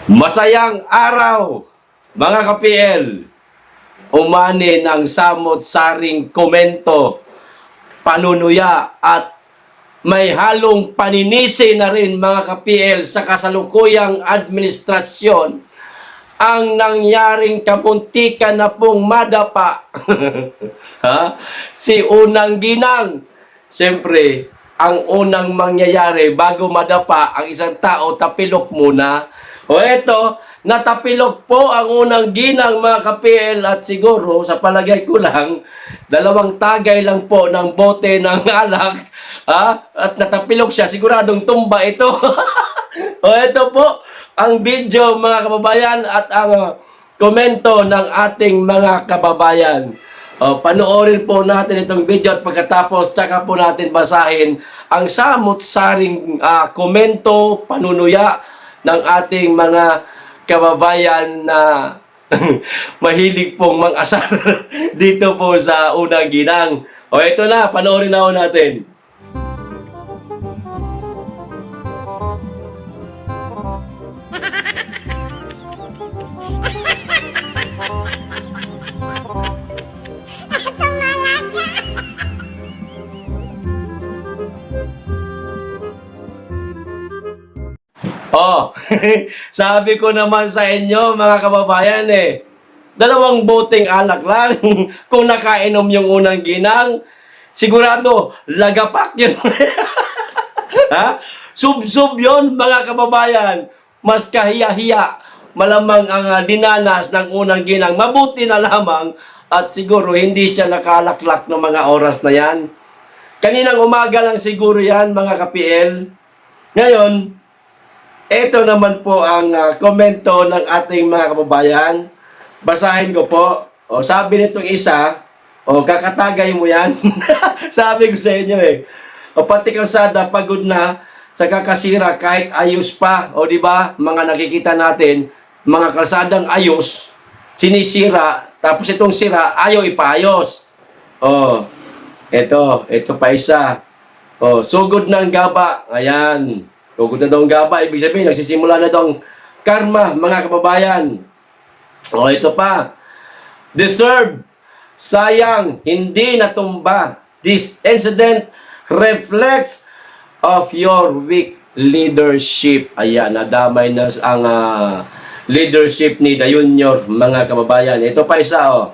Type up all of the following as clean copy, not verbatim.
Masayang araw, mga ka-PL. Umani ng samot-saring komento, panunuya at may halong paninisi na rin, mga ka-PL, sa kasalukuyang administrasyon ang nangyaring kamuntikan na pong madapa. Ha? Si Unang Ginang. Siyempre, ang unang mangyayari bago madapa ang isang tao, tapilok muna. O eto, natapilok po ang Unang Ginang, mga ka-PL, at siguro, sa palagay ko lang, 2 tagay lang po ng bote ng alak, at natapilok siya, siguradong tumba ito. O eto po, ang video, mga kababayan, at ang komento ng ating mga kababayan. Panoorin po natin itong video at pagkatapos, tsaka po natin basahin ang samot-saring komento, panunuya ng ating mga kababayan na mahilig pong mang-asar dito po sa Unang Ginang. O ito na, panoorin na po natin. Sabi ko naman sa inyo, mga kababayan, 2 boteng alak lang. Kung nakainom yung Unang Ginang, sigurado, lagapak yun. Sub-sub yun, mga kababayan. Mas kahiya-hiya. Malamang ang dinanas ng Unang Ginang. Mabuti na lamang at siguro hindi siya nakalaklak ng mga oras na yan. Kaninang umaga lang siguro yan, mga ka-PL. Ngayon, ito naman po ang komento ng ating mga kababayan. Basahin ko po. Sabi nitong isa, kakatagay mo yan. Sabi ko sa inyo pati kalsada pagod na sa kakasira kahit ayos pa. Di ba? Mga nakikita natin, mga kalsadang ayos, sinisira, tapos itong sira, ayaw ipaayos. Ito pa isa. Sugod ng gaba. Ayan. Sugod na daw ang gaba, ibig sabihin, nagsisimula na daw ang karma, mga kababayan. Ito pa. Deserve. Sayang, hindi natumba. This incident reflects of your weak leadership. Ayan, nadamay na ang leadership ni The Junior, mga kababayan. Ito pa isa,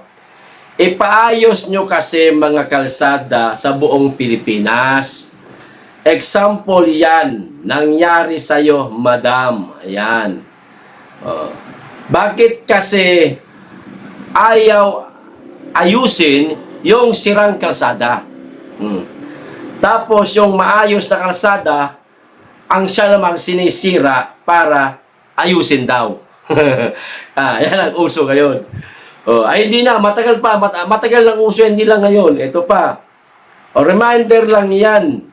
Ipaayos nyo kasi mga kalsada sa buong Pilipinas. Example yan, nangyari sa'yo, madam. Ayan. Bakit kasi ayaw ayusin yung sirang kalsada? Tapos yung maayos na kalsada, ang siya namang sinisira para ayusin daw. Yan ang uso ngayon. Ay hindi na, matagal pa, matagal lang uso, hindi lang ngayon. Ito pa. Reminder lang yan,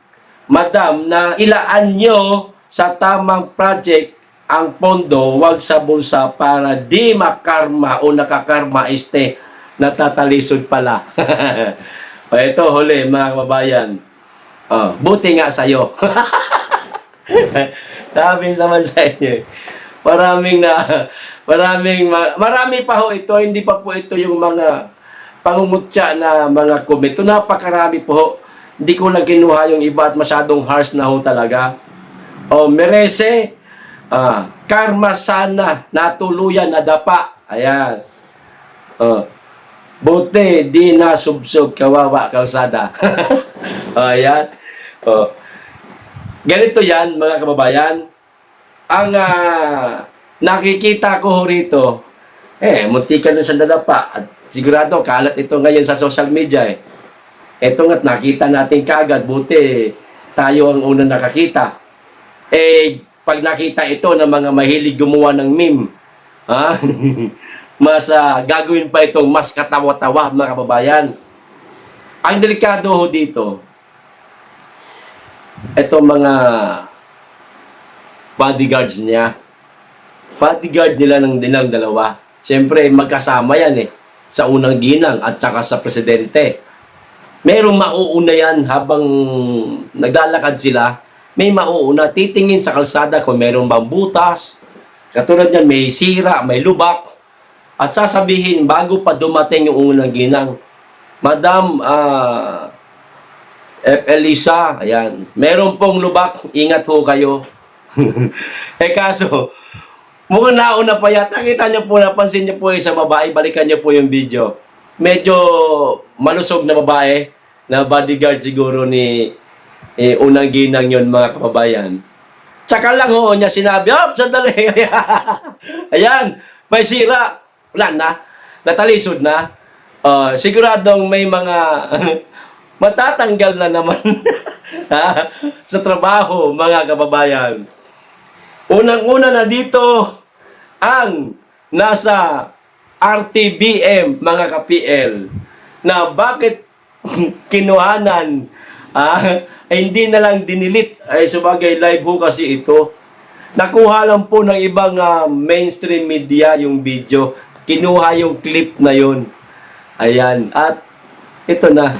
madam, na ilaan nyo sa tamang project ang pondo, wag sa bulsa para di makarma o nakakarma natatalisod pala. Ito, huli, mga kababayan. Buti nga sa'yo. Sabi naman sa inyo, marami pa ho ito, hindi pa po ito yung mga pangumutya na mga komento. Napakarami po ho. Hindi ko lang kinuha yung iba at masyadong harsh na ho talaga. Merese, karma sana, natuluyan, nadapa. Ayan. Buti, di na subsub, kawawa, kalsada. Ayan. Ganito yan, mga kababayan. Ang nakikita ko rito, muntikan na sa nadapa. At sigurado, kalat ito ngayon sa social media Ito nga't nakita natin kaagad, buti tayo ang unang nakakita. Pag nakita ito ng mga mahilig gumawa ng meme, mas gagawin pa itong mas katawa-tawa, mga kababayan. Ang delikado ho dito, ito mga bodyguards niya. Bodyguard nila ng dalawa. Siyempre, magkasama yan sa Unang Ginang at saka sa presidente. Merong mauuna yan habang naglalakad sila. May mauuna, titingin sa kalsada kung merong bang butas, Katulad yan, may sira, may lubak. At sasabihin, bago pa dumating yung unang ginang, Madam F. Elisa, ayan, meron pong lubak, ingat ho kayo. Kaso, mukhang nauna pa yata. Nakita niyo po, napansin niyo po yung sa babae, balikan niyo po yung video. Medyo malusog na babae, na bodyguard siguro ni unang ginang yon, mga kababayan. Tsaka lang ho, niya sinabi, sandali. Ayan, may sira. Wala na, natalisod na. Siguradong may mga matatanggal na naman sa trabaho, mga kababayan. Unang-una na dito ang nasa RTBM, mga ka-PL, na bakit kinuhanan, hindi na lang dinilit. Ay, sabagay, live ho kasi ito. Nakuha lang po ng ibang mainstream media yung video. Kinuha yung clip na yun. Ayan. At ito na.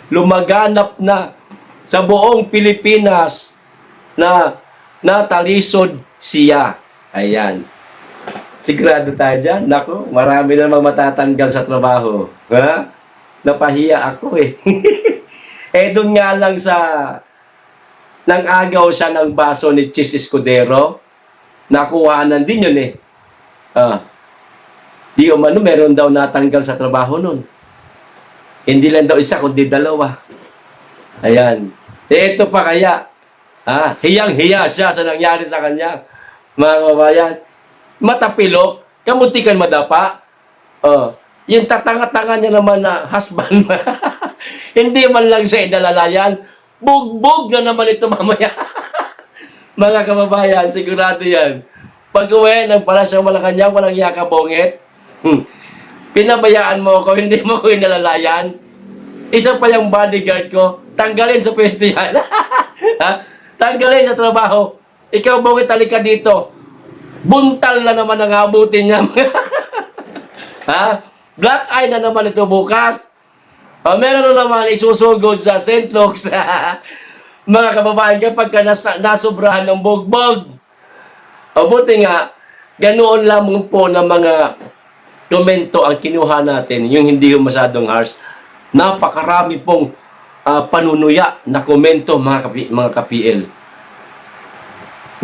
Lumaganap na sa buong Pilipinas na natalisod siya. Ayan. Sigurado tayo dyan. Naku, marami namang matatanggal sa trabaho. Napahiya ako eh. Doon nga lang sa nang agaw siya ng baso ni Chis Escudero, nakuhanan din yun eh. Di umano, meron daw natanggal sa trabaho nun. Hindi lang daw isa, kundi dalawa. Ayan. Ito pa kaya, hiyang-hiya siya sa nangyari sa kanya. Mga kababayan, matapilok, kamutikan madapa. Yung tatanga-tanga niya naman na husband, hindi man lang siya inalalayan, bugbog na naman ito mamaya. Mga kababayan, sigurado yan. Pag uwi ng Palasyo Malacanang, walang yakabongit. Pinabayaan mo ako, hindi mo ko inalalayan. Isa pa yung bodyguard ko, tanggalin sa pwesto yan. Tanggalin sa trabaho. Ikaw, bongit, halika dito. Buntal na naman ang abutin niya. Black eye na naman ito bukas. Meron na naman isusugod sa St. Luke's. Mga kababayan, kapag nasobrahan ng bugbog. Buti nga, ganoon lamang po ng mga komento ang kinuha natin, yung hindi yung masyadong harsh. Napakarami pong panunuya na komento, mga ka-PL.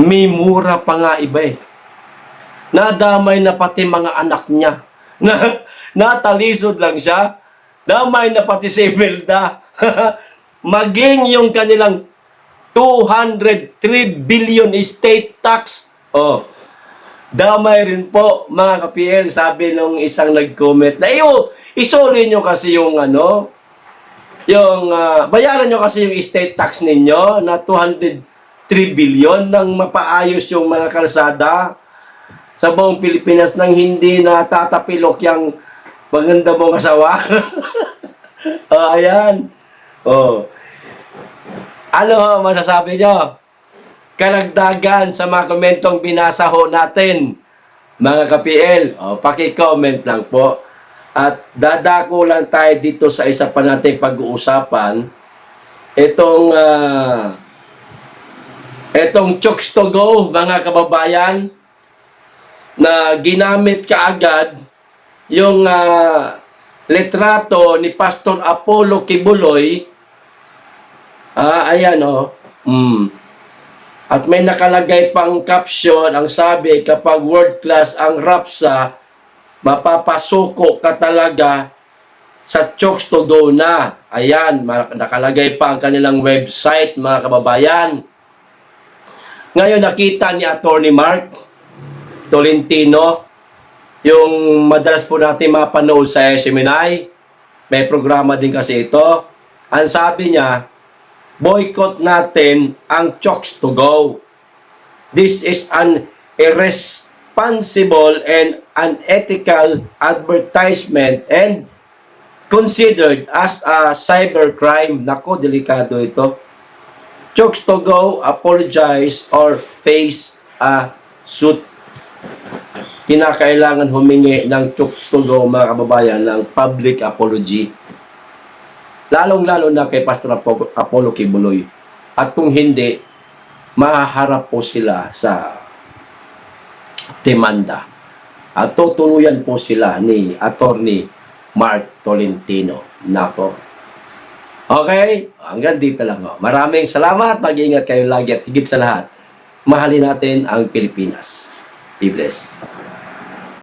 May mura pa nga iba eh. Nadamay na pati mga anak niya. Natalisod lang siya. Damay na pati si Imelda. Maging yung kanilang 203 billion estate tax. Damay rin po, mga ka-PL. Sabi nung isang nag-comment na, isuli nyo kasi yung bayaran nyo kasi yung estate tax ninyo na 203 billion nang mapaayos yung mga kalsada sa buong Pilipinas nang hindi natatapilok yung maganda mong asawa. Ayan. Ano masasabi nyo? Karagdagan sa mga komentong binasa ho natin, mga ka-PL. Paki-comment lang po. At dadako lang tayo dito sa isa pa nating pag-uusapan. Itong Chokes to Go, mga kababayan, na ginamit kaagad yung litrato ni Pastor Apollo Kibuloy. Ayan At may nakalagay pang caption, ang sabi, kapag world class ang RAPSA, mapapasuko ka talaga sa Chokes to Go na. Ayan, nakalagay pa ang kanilang website, mga kababayan. Ngayon nakita ni Attorney Mark Tolentino, yung madalas po natin mapanood sa SMNI, may programa din kasi ito. Ang sabi niya, boycott natin ang Chokes to Go. This is an irresponsible and unethical advertisement and considered as a cybercrime. Nako, delikado ito. Chokes to Go apologize or face a suit. Kinakailangan humingi ng Chokes to Go, mga kababayan, ng public apology. Lalong-lalo na kay Pastor Apollo Kibuloy. At kung hindi, mahaharap po sila sa demanda. At tutuluyan po sila ni Attorney Mark Tolentino. Nako. Okay? Hanggang dito lang. Maraming salamat. Mag-ingat kayo lagi at higit sa lahat, mahalin natin ang Pilipinas. Be blessed.